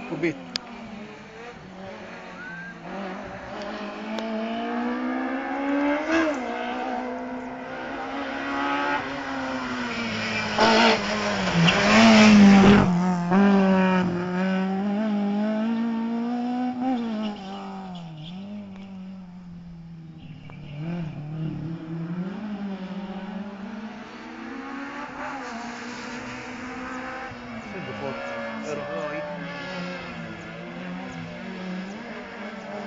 Cubetto. Sento forte. Se vuoi.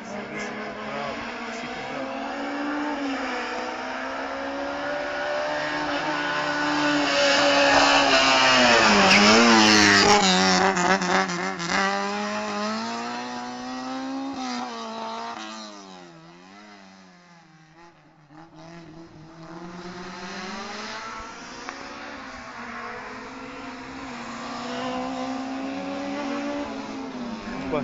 Se che sei più bravo, sei più bravo. Qua.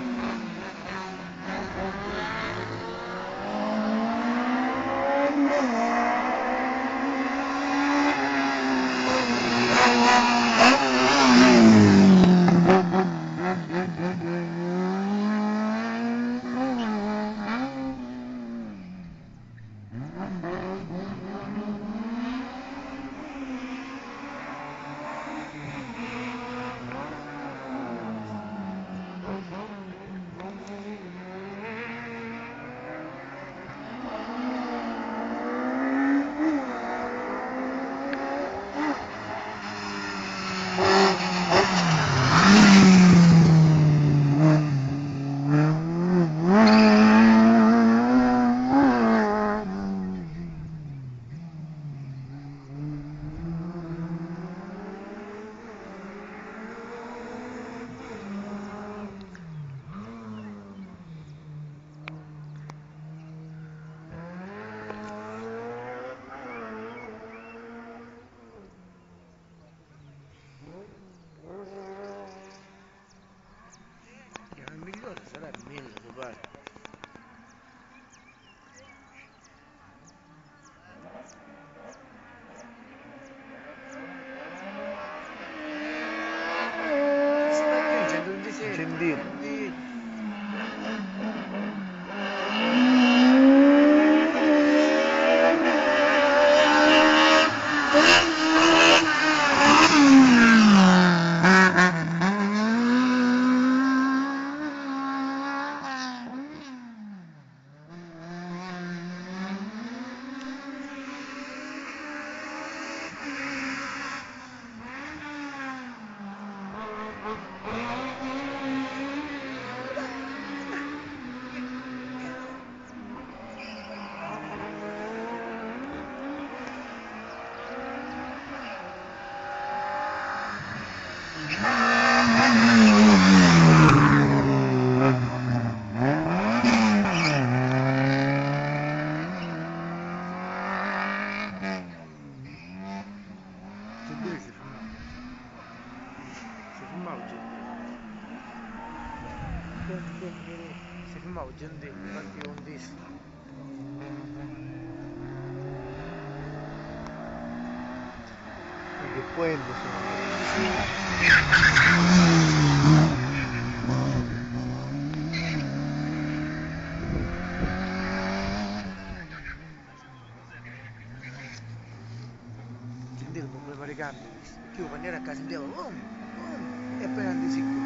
Il migliore sarà il 1000, mi pare. Si va qui, 126. Gentile. Gentile si filmava. Si filmava Gentile. Si filmava Gentile, infatti io un disco. Che puente sono. Gentile può preparare i cambi, perché io quando ero a casa sentivo e appena andai sicuro.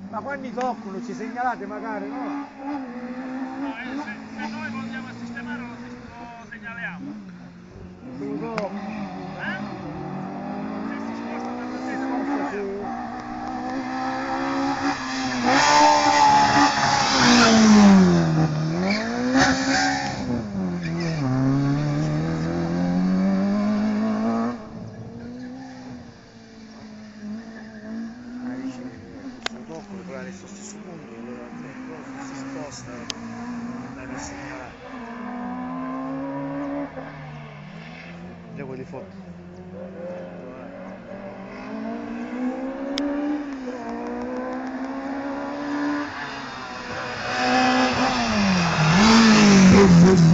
Ma quando toccano ci segnalate magari, no? No, se noi vogliamo sistemare lo segnaliamo. Lo so. Eh? Se si sposta dalla sede lo segnaliamo. Dice, questo tocco lo fa allo stesso punto, allora si sposta di foto. Dove?